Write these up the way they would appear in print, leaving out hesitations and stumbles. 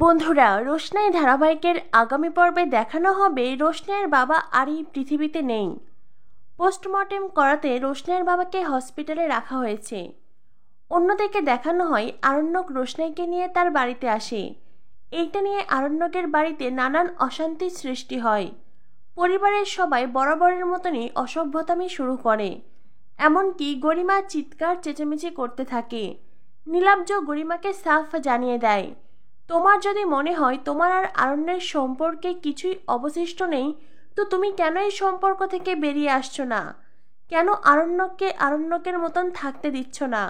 বন্ধুরা, রোশনাই ধারাবাহিকের আগামী পর্বে দেখানো হবে রোশনাইয়ের বাবা আর এই পৃথিবীতে নেই। পোস্টমর্টেম করাতে রোশনাইয়ের বাবাকে হসপিটালে রাখা হয়েছে। অন্যদিকে দেখানো হয় আরণ্যক রোশনাইকে নিয়ে তার বাড়িতে আসে। এইটা নিয়ে আরণ্যকের বাড়িতে নানান অশান্তির সৃষ্টি হয়। পরিবারের সবাই বরাবরের মতনই অসভ্যতামি শুরু করে। এমনকি গরিমা চিৎকার চেঁচামেচি করতে থাকে। নীলাব্জ গরিমাকে সাফ জানিয়ে দেয়, তোমার যদি মনে হয় তোমার আর আরণ্যের সম্পর্কে কিছুই অবশিষ্ট নেই, তো তুমি কেন এই সম্পর্ক থেকে বেরিয়ে আসছো না? কেন আরণ্যককে আরণ্যকের মতন থাকতে দিচ্ছ না?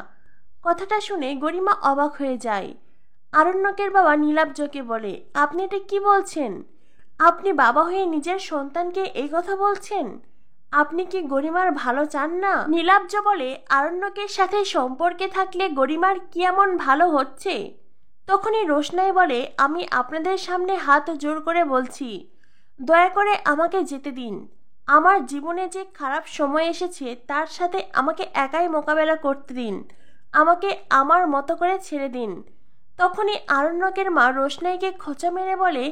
কথাটা শুনে গরিমা অবাক হয়ে যায়। আরণ্যকের বাবা নীলাব্জকে বলে, আপনি এটা কি বলছেন? আপনি বাবা হয়ে নিজের সন্তানকে এই কথা বলছেন? আপনি কি গরিমার ভালো চান না? নীলাব্জ বলে, আরণ্যকের সাথে সম্পর্কে থাকলে গরিমার কি এমন ভালো হচ্ছে? তখনই রোশনাই বলে, আমি আপনাদের সামনে হাত জোর করে বলছি, দয়া করে আমাকে যেতে দিন। আমার জীবনে যে খারাপ সময় এসেছে তার সাথে আমাকে একাই মোকাবেলা করতে দিন। আমাকে আমার মতো করে ছেড়ে দিন। তখনই আরণ্যকের মা রোশনাইকে খোঁচা মেরে বলে,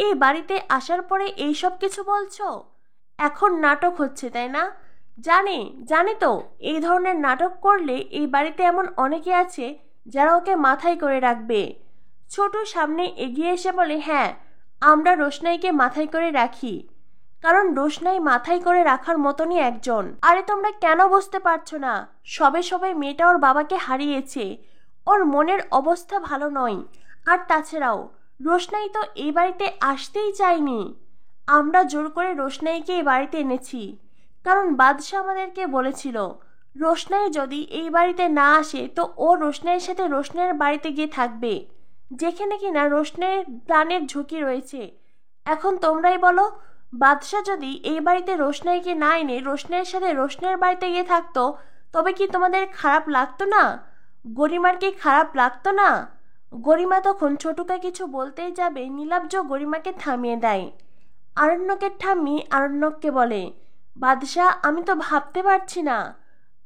এই বাড়িতে আসার পরে এইসব কিছু বলছো? এখন নাটক হচ্ছে, তাই না? জানি তো এই ধরনের নাটক করলে এই বাড়িতে এমন অনেকে আছে যারা ওকে মাথায় করে রাখবে। ছোট সামনে এগিয়ে এসে বলে, হ্যাঁ, আমরা রোশনাইকে মাথায় করে রাখি, কারণ রোশনাই মাথায় করে রাখার মতনই একজন। আরে তোমরা কেন বুঝতে পারছো না? সবে সবে মেয়েটা ওর বাবাকে হারিয়েছে, ওর মনের অবস্থা ভালো নয়। আর তাছাড়াও রোশনাই তো এই বাড়িতে আসতেই চায়নি। আমরা জোর করে রোশনাইকে এই বাড়িতে এনেছি, কারণ বাদশা আমাদেরকে বলেছিল রোশনাই যদি এই বাড়িতে না আসে তো ও রোশনাইয়ের সাথে রোশনাইয়ের বাড়িতে গিয়ে থাকবে, যেখানে কিনা রোশনাইয়ের প্রাণের ঝুঁকি রয়েছে। এখন তোমরাই বলো, বাদশা যদি এই বাড়িতে রোশনাইকে না এনে রোশনাইয়ের সাথে রোশনাইয়ের বাড়িতে গিয়ে থাকতো, তবে কি তোমাদের খারাপ লাগতো না? গরিমার কি খারাপ লাগতো না? গরিমা তখন ছোটুকে কিছু বলতেই যাবে, নীলাব্জ গরিমাকে থামিয়ে দেয়। আরণ্যকের ঠাম্মি আরণ্যককে বলে, বাদশা, আমি তো ভাবতে পারছি না,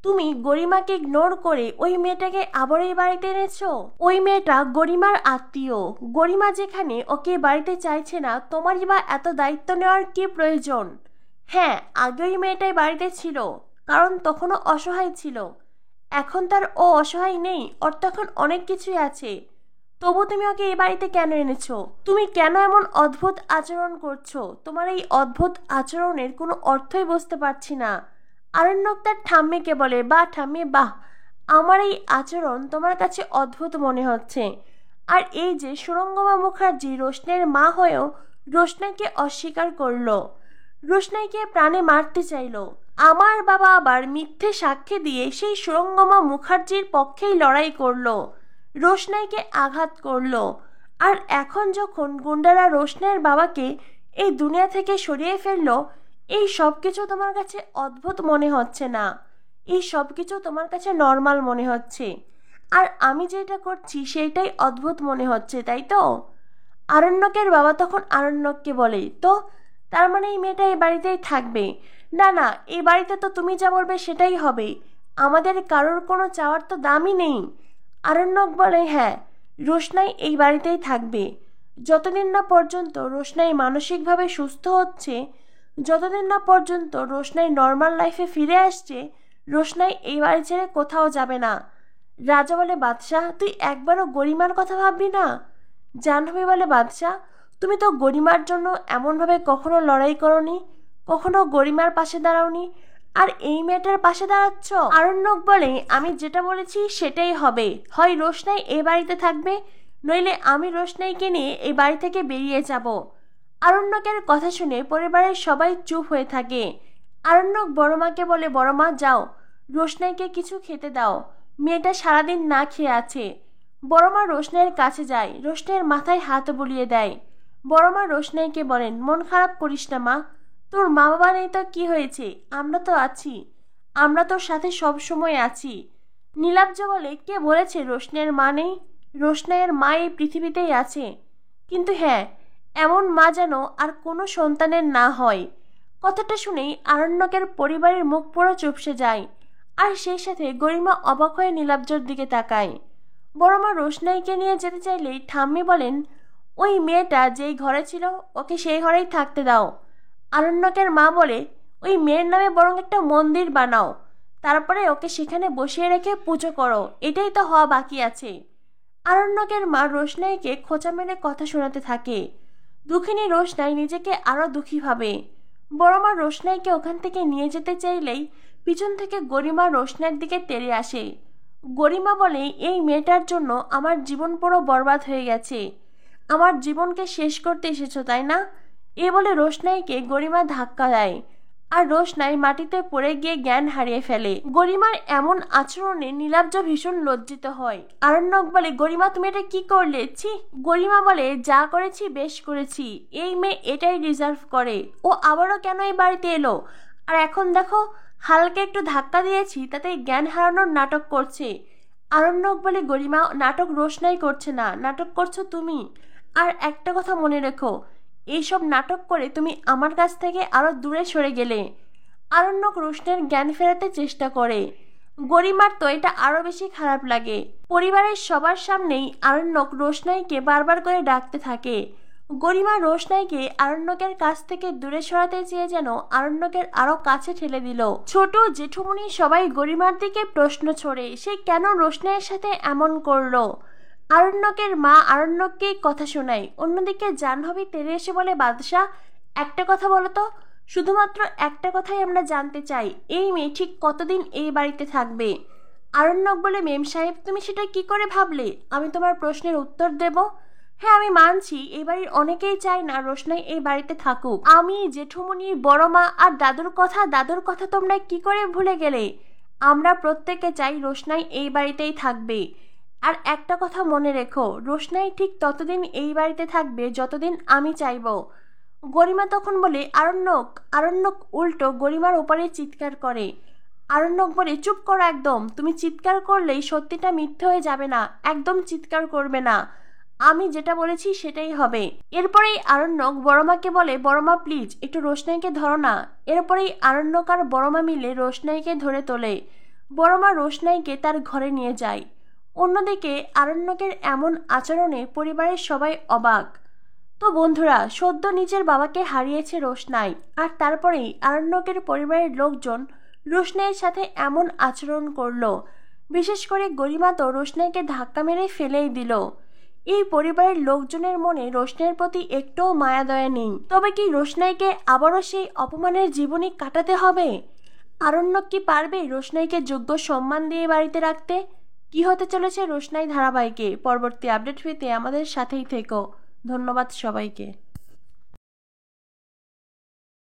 তুমি গরিমাকে ইগনোর করে ওই মেয়েটাকে আবার এই বাড়িতে এনেছো। ওই মেয়েটা গরিমার আত্মীয়। গরিমা যেখানে ওকে বাড়িতে চাইছে না, তোমারই বা এত দায়িত্ব নেওয়ার কি প্রয়োজন? হ্যাঁ, আগে ওই মেয়েটাই বাড়িতে ছিল, কারণ তখনও অসহায় ছিল। এখন তার ও অসহায় নেই, ওর তখন অনেক কিছুই আছে। তবু তুমি ওকে এই বাড়িতে কেন এনেছো? তুমি কেন এমন অদ্ভুত আচরণ করছো? তোমার এই অদ্ভুত আচরণের কোনো অর্থই বুঝতে পারছি না। আরণ্যক তার ঠাম্মিকে বলে, বাহ ঠাম্মি, বাহ, আমার এই আচরণ তোমার কাছে অদ্ভুত মনে হচ্ছে। আর এই যে সুরঙ্গমা মুখার্জি রোশনাইয়ের মা হয়েও রোশনাইকে অস্বীকার করলো, রোশনাইকে প্রাণে মারতে চাইলো। আমার বাবা আবার মিথ্যে সাক্ষী দিয়ে সেই সুরঙ্গমা মুখার্জির পক্ষেই লড়াই করলো, রোশনাইকে আঘাত করলো। আর এখন যখন গুন্ডারা রোশনাইয়ের বাবাকে এই দুনিয়া থেকে সরিয়ে ফেললো, এই সব কিছু তোমার কাছে অদ্ভুত মনে হচ্ছে না? এই সব কিছু তোমার কাছে নর্মাল মনে হচ্ছে, আর আমি যেটা করছি সেইটাই অদ্ভুত মনে হচ্ছে, তাই তো? আরণ্যকের বাবা তখন আরণ্যককে বলে, তো তার মানে এই মেয়েটা এই বাড়িতেই থাকবে? না না, এই বাড়িতে তো তুমি যা বলবে সেটাই হবে, আমাদের কারোর কোনো চাওয়ার তো দামই নেই। আরণ্যক বলে, হ্যাঁ, রোশনাই এই বাড়িতেই থাকবে যতদিন না পর্যন্ত রোশনাই মানসিকভাবে সুস্থ হচ্ছে, যতদিন না পর্যন্ত রোশনাই নর্মাল লাইফে ফিরে আসছে, রোশনাই এই বাড়ি ছেড়ে কোথাও যাবে না। রাজা বলে, বাদশাহ, তুই একবারও গরিমার কথা ভাববি না? জাহ্নবী বলে, বাদশাহ, তুমি তো গরিমার জন্য এমনভাবে কখনো লড়াই করনি, কখনো গরিমার পাশে দাঁড়াওনি, আর এই মেয়েটার পাশে দাঁড়াচ্ছ। আরণ্যক বলে, আমি যেটা বলেছি সেটাই হবে, হয় রোশনাই এই বাড়িতে থাকবে, নইলে আমি রোশনাইকে নিয়ে এই বাড়ি থেকে বেরিয়ে যাব। আরণ্যকের কথা শুনে পরিবারের সবাই চুপ হয়ে থাকে। আরণ্যক বড়মাকে বলে, বড়মা, যাও, রোশনাইকে কিছু খেতে দাও, মেয়েটা সারাদিন না খেয়ে আছে। বড়মা রোশনাইয়ের কাছে যায়, রোশনাইয়ের মাথায় হাত বুলিয়ে দেয়। বড়মা রোশনাইকে বলেন, মন খারাপ করিস না মা, তোর মা বাবা নেই তো কি হয়েছে, আমরা তো আছি, আমরা তোর সাথে সব সময় আছি। নীলাব্জ বলে, কে বলেছে রোশনাইয়ের মা নেই? রোশনাইয়ের মা এই পৃথিবীতেই আছে, কিন্তু হ্যাঁ, এমন মা যেন আর কোনো সন্তানের না হয়। কথাটা শুনেই আরণ্যকের পরিবারের মুখ পুরো চুপসে যায়, আর সেই সাথে গরিমা অবাক হয়ে নীলাব্জর দিকে তাকায়। বড়মা রোশনাইকে নিয়ে যেতে চাইলেই ঠাম্মি বলেন, ওই মেয়েটা যেই ঘরে ছিল ওকে সেই ঘরেই থাকতে দাও। আরণ্যকের মা বলে, ওই মেয়ের নামে বরং একটা মন্দির বানাও, তারপরে ওকে সেখানে বসিয়ে রেখে পুজো করো, এটাই তো হওয়া বাকি আছে। আরণ্যকের মা রোশনাইকে খোঁচা মেরে কথা শোনাতে থাকে। দুঃখিনী রোশনাই নিজেকে আরো দুঃখী ভাবে। বড় মা রোশনাইকে ওখান থেকে নিয়ে যেতে চাইলেই পিছন থেকে গরিমা রোশনাইয়ের দিকে তেড়ে আসে। গরিমা বলে, এই মেয়েটার জন্য আমার জীবন পুরো বরবাদ হয়ে গেছে, আমার জীবনকে শেষ করতে এসেছো তাই না? এ বলে রোশনাইকে গরিমা ধাক্কা দেয়, আর রোশনাই মাটিতে পড়ে গিয়ে জ্ঞান হারিয়ে ফেলে। গরিমার এমন আচরণে নীলাব্জ ভীষণ লজ্জিত হয়। আরণ্যক বলে, গরিমা তুমি এটা কি করলে? ছি। গরিমা বলে, যা করেছি বেশ করেছি, এই মেয়ে এটাই ডিজার্ভ করে, ও আবারও কেন এই বাড়িতে এলো? আর এখন দেখো, হালকা একটু ধাক্কা দিয়েছি তাতে জ্ঞান হারানোর নাটক করছে। আরণ্যক বলে, গরিমা নাটক রোশনাই করছে না, নাটক করছো তুমি। আর একটা কথা মনে রেখো, এইসব নাটক করে তুমি আমার কাছ থেকে আরো দূরে সরে গেলে। আরণ্যক রোশনের জ্ঞান ফেরাতে চেষ্টা করে। গরিমার তো এটা আরো বেশি খারাপ লাগে। পরিবারের সবার সামনেই আরণ্যক রোশনাইকে বারবার করে ডাকতে থাকে। গরিমা রোশনাইকে আরণ্যকের কাছ থেকে দূরে সরাতে চেয়ে যেন আরণ্যকের আরো কাছে ঠেলে দিল। ছোট জেঠুমনি সবাই গরিমার দিকে প্রশ্ন ছড়ে, সে কেন রোশনাইয়ের সাথে এমন করলো। আরণ্যকের মা আরণ্যককে কথা শোনায়। অন্যদিকে জাহ্নবী তেড়ে এসে বলে, বাদশাহ, একটা কথা বলো তো, শুধুমাত্র একটা কথাই আমরা জানতে চাই, এই মেয়ে ঠিক কতদিন এই বাড়িতে থাকবে? আরণ্যক বলে, মেম সাহেব তুমি সেটা কি করে ভাবলে আমি তোমার প্রশ্নের উত্তর দেব? হ্যাঁ, আমি মানছি এই বাড়ির অনেকেই চায় না রোশনাই এই বাড়িতে থাকুক। আমি, জেঠুমনি, বড় মা আর দাদুর কথা তোমরা কি করে ভুলে গেলে? আমরা প্রত্যেকে চাই রোশনাই এই বাড়িতেই থাকবে। আর একটা কথা মনে রেখো, রোশনাই ঠিক ততদিন এই বাড়িতে থাকবে যতদিন আমি চাইব। গরিমা তখন বলে, আরণ্যক। আরণ্যক উল্টো গরিমার ওপরে চিৎকার করে। আরণ্যক বলে, চুপ করো একদম, তুমি চিৎকার করলেই সত্যিটা মিথ্যে হয়ে যাবে না, একদম চিৎকার করবে না, আমি যেটা বলেছি সেটাই হবে। এরপরেই আরণ্যক বড়মাকে বলে, বড়মা প্লিজ একটু রোশনাইকে ধরো না। এরপরেই আরণ্যক আর বড়মা মিলে রোশনাইকে ধরে তোলে। বড়মা রোশনাইকে তার ঘরে নিয়ে যায়। অন্যদিকে আরণ্যকের এমন আচরণে পরিবারের সবাই অবাক। তো বন্ধুরা, সদ্য নিজের বাবাকে হারিয়েছে রোশনাই, আর তারপরেই আরণ্যকের পরিবারের লোকজন রোশনাইয়ের সাথে এমন আচরণ করলো। বিশেষ করে গরিমা তো রোশনাইকে ধাক্কা মেরে ফেলেই দিল। এই পরিবারের লোকজনের মনে রোশনাইয়ের প্রতি একটুও মায়া দয়া নেই। তবে কি রোশনাইকে আবারও সেই অপমানের জীবনী কাটাতে হবে? আরণ্যক কি পারবে রোশনাইকে যোগ্য সম্মান দিয়ে বাড়িতে রাখতে? কি হতে চলেছে রোশনাই ধারাবাহিকে? পরবর্তী আপডেট পেতে আমাদের সাথেই থেকো। ধন্যবাদ সবাইকে।